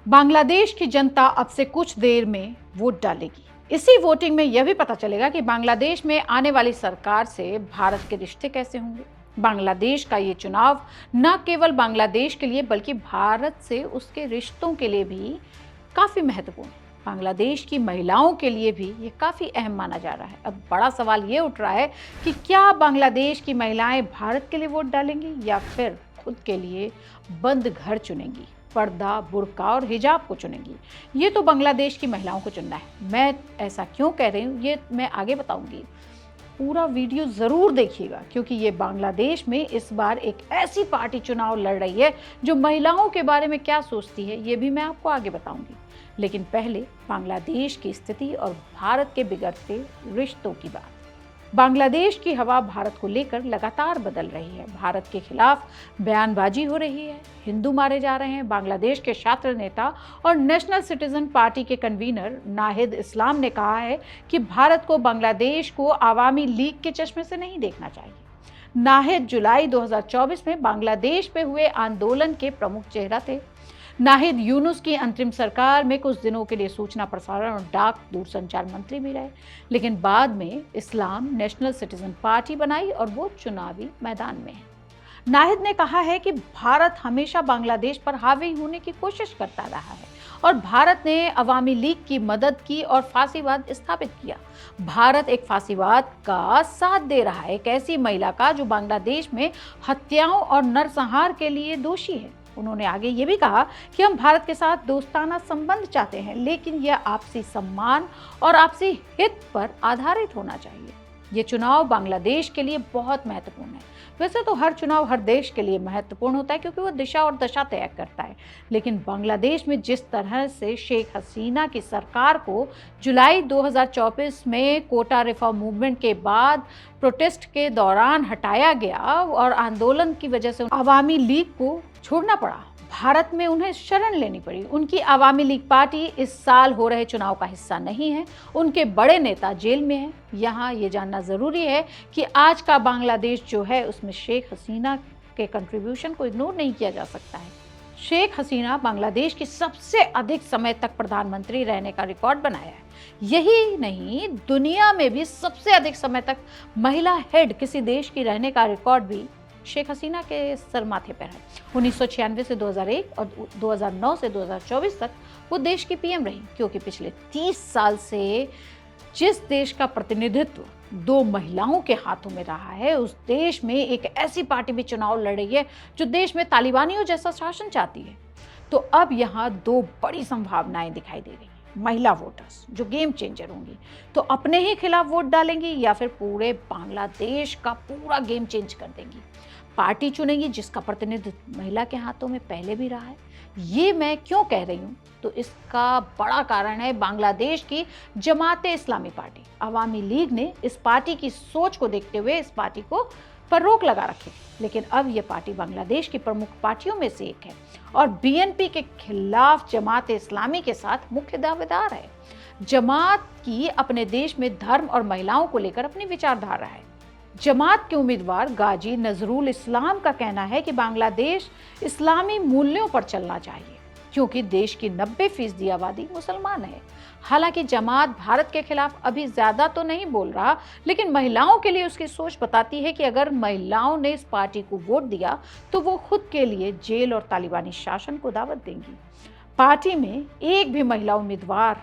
बांग्लादेश की जनता अब से कुछ देर में वोट डालेगी। इसी वोटिंग में यह भी पता चलेगा कि बांग्लादेश में आने वाली सरकार से भारत के रिश्ते कैसे होंगे। बांग्लादेश का ये चुनाव न केवल बांग्लादेश के लिए बल्कि भारत से उसके रिश्तों के लिए भी काफी महत्वपूर्ण है। बांग्लादेश की महिलाओं के लिए भी ये काफी अहम माना जा रहा है। अब बड़ा सवाल ये उठ रहा है कि क्या बांग्लादेश की महिलाएं भारत के लिए वोट डालेंगी या फिर खुद के लिए बंद घर चुनेंगी, पर्दा, बुर्का और हिजाब को चुनेंगी। ये तो बांग्लादेश की महिलाओं को चुनना है। मैं ऐसा क्यों कह रही हूँ ये मैं आगे बताऊंगी। पूरा वीडियो ज़रूर देखिएगा क्योंकि ये बांग्लादेश में इस बार एक ऐसी पार्टी चुनाव लड़ रही है जो महिलाओं के बारे में क्या सोचती है ये भी मैं आपको आगे बताऊंगी। लेकिन पहले बांग्लादेश की स्थिति और भारत के बिगड़ते रिश्तों की बात। बांग्लादेश की हवा भारत को लेकर लगातार बदल रही है। भारत के खिलाफ बयानबाजी हो रही है, हिंदू मारे जा रहे हैं। बांग्लादेश के छात्र नेता और नेशनल सिटीजन पार्टी के कन्वीनर नाहिद इस्लाम ने कहा है कि भारत को बांग्लादेश को आवामी लीग के चश्मे से नहीं देखना चाहिए। नाहिद जुलाई 2024 में बांग्लादेश पे हुए आंदोलन के प्रमुख चेहरा थे। नाहिद यूनुस की अंतरिम सरकार में कुछ दिनों के लिए सूचना प्रसारण और डाक दूरसंचार मंत्री भी रहे, लेकिन बाद में इस्लाम नेशनल सिटीजन पार्टी बनाई और वो चुनावी मैदान में है। नाहिद ने कहा है कि भारत हमेशा बांग्लादेश पर हावी होने की कोशिश करता रहा है और भारत ने अवामी लीग की मदद की और फांसीवाद स्थापित किया। भारत एक फांसीवाद का साथ दे रहा है, एक ऐसी महिला का जो बांग्लादेश में हत्याओं और नरसंहार के लिए दोषी है। उन्होंने आगे ये भी कहा कि हम भारत के साथ दोस्ताना संबंध चाहते हैं, लेकिन यह आपसी सम्मान और आपसी हित पर आधारित होना चाहिए। ये चुनाव बांग्लादेश के लिए बहुत महत्वपूर्ण है। वैसे तो हर चुनाव हर देश के लिए महत्वपूर्ण होता है क्योंकि वो दिशा और दशा तय करता है, लेकिन बांग्लादेश में जिस तरह से शेख हसीना की सरकार को जुलाई 2024 में कोटा रिफॉर्म मूवमेंट के बाद प्रोटेस्ट के दौरान हटाया गया और आंदोलन की वजह से अवामी लीग को छोड़ना पड़ा, भारत में उन्हें शरण लेनी पड़ी। उनकी अवामी लीग पार्टी इस साल हो रहे चुनाव का हिस्सा नहीं है। उनके बड़े नेता जेल में हैं। यहाँ ये जानना ज़रूरी है कि आज का बांग्लादेश जो है उसमें शेख हसीना के कंट्रीब्यूशन को इग्नोर नहीं किया जा सकता है। शेख हसीना बांग्लादेश की सबसे अधिक समय तक प्रधानमंत्री रहने का रिकॉर्ड बनाया है। यही नहीं, दुनिया में भी सबसे अधिक समय तक महिला हेड किसी देश की रहने का रिकॉर्ड भी शेख हसीना के सर माथे पर है। 1996 से 2001 और 2009 से 2024 तक वो देश की पीएम रही, क्योंकि पिछले 30 साल से जिस देश का प्रतिनिधित्व दो महिलाओं के हाथों में रहा है उस देश में एक ऐसी पार्टी भी चुनाव लड़ रही है जो देश में तालिबानियों जैसा शासन चाहती है। तो अब यहाँ दो बड़ी संभावनाएं दिखाई दे रही हैं। महिला वोटर्स जो गेम चेंजर होंगी, तो अपने ही खिलाफ वोट डालेंगी या फिर पूरे बांग्लादेश का पूरा गेम चेंज कर देंगी। पार्टी चुनेंगी जिसका प्रतिनिधित्व महिला के हाथों में पहले भी रहा है। ये मैं क्यों कह रही हूँ, तो इसका बड़ा कारण है बांग्लादेश की जमाते इस्लामी पार्टी। अवामी लीग ने इस पार्टी की सोच को देखते हुए इस पार्टी को पर रोक लगा रखी, लेकिन अब यह पार्टी बांग्लादेश की प्रमुख पार्टियों में से एक है और बीएनपी के खिलाफ जमात इस्लामी के साथ मुख्य दावेदार है। जमात की अपने देश में धर्म और महिलाओं को लेकर अपनी विचारधारा है। जमात के उम्मीदवार गाजी नजरुल इस्लाम का कहना है कि बांग्लादेश इस्लामी मूल्यों पर चलना चाहिए क्योंकि देश की 90% आबादी मुसलमान है। हालांकि जमात भारत के खिलाफ अभी ज्यादा तो नहीं बोल रहा, लेकिन महिलाओं के लिए उसकी सोच बताती है कि अगर महिलाओं ने इस पार्टी को वोट दिया तो वो खुद के लिए जेल और तालिबानी शासन को दावत देंगी। पार्टी में एक भी महिला उम्मीदवार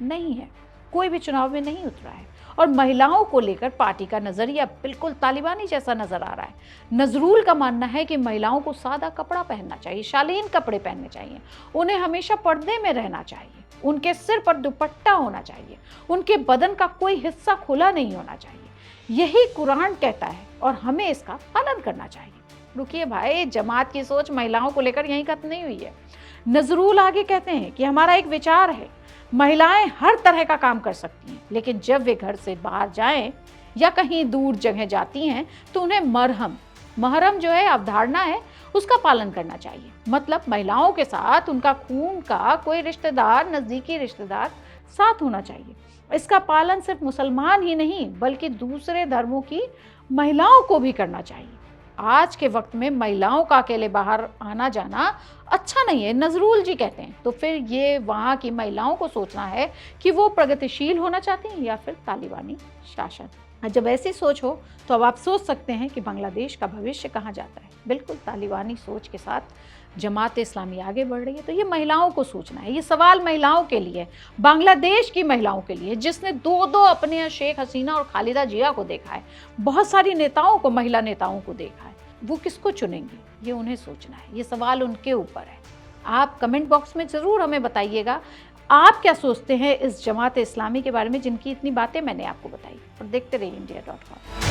नहीं है, कोई भी चुनाव में नहीं उतरा है और महिलाओं को लेकर पार्टी का नजरिया बिल्कुल तालिबानी जैसा नजर आ रहा है। नजरुल का मानना है कि महिलाओं को सादा कपड़ा पहनना चाहिए, शालीन कपड़े पहनने चाहिए, उन्हें हमेशा पर्दे में रहना चाहिए, उनके सिर पर दुपट्टा होना चाहिए, उनके बदन का कोई हिस्सा खुला नहीं होना चाहिए। यही कुरान कहता है और हमें इसका पालन करना चाहिए। रुकिए भाई, जमात की सोच महिलाओं को लेकर यहीं खत्म नहीं हुई है। नजरुल आगे कहते हैं कि हमारा एक विचार है, महिलाएं हर तरह का काम कर सकती हैं, लेकिन जब वे घर से बाहर जाएं या कहीं दूर जगह जाती हैं तो उन्हें महरम जो है अवधारणा है उसका पालन करना चाहिए। मतलब महिलाओं के साथ उनका खून का कोई रिश्तेदार, नजदीकी रिश्तेदार साथ होना चाहिए। इसका पालन सिर्फ मुसलमान ही नहीं बल्कि दूसरे धर्मों की महिलाओं को भी करना चाहिए। आज के वक्त में महिलाओं का अकेले बाहर आना जाना अच्छा नहीं है, नजरुल जी कहते हैं। तो फिर ये वहाँ की महिलाओं को सोचना है कि वो प्रगतिशील होना चाहती हैं या फिर तालिबानी शासन। जब ऐसी सोच हो तो अब आप सोच सकते हैं कि बांग्लादेश का भविष्य कहाँ जाता है। बिल्कुल तालिबानी सोच के साथ जमात इस्लामी आगे बढ़ रही है। तो ये महिलाओं को सोचना है, ये सवाल महिलाओं के लिए, बांग्लादेश की महिलाओं के लिए, जिसने दो अपने शेख हसीना और खालिदा जिया को देखा है, बहुत सारी नेताओं को, महिला नेताओं को देखा है। वो किसको चुनेंगी, ये उन्हें सोचना है, ये सवाल उनके ऊपर है। आप कमेंट बॉक्स में ज़रूर हमें बताइएगा आप क्या सोचते हैं इस जमात इस्लामी के बारे में, जिनकी इतनी बातें मैंने आपको बताई। और देखते रहिए India.com।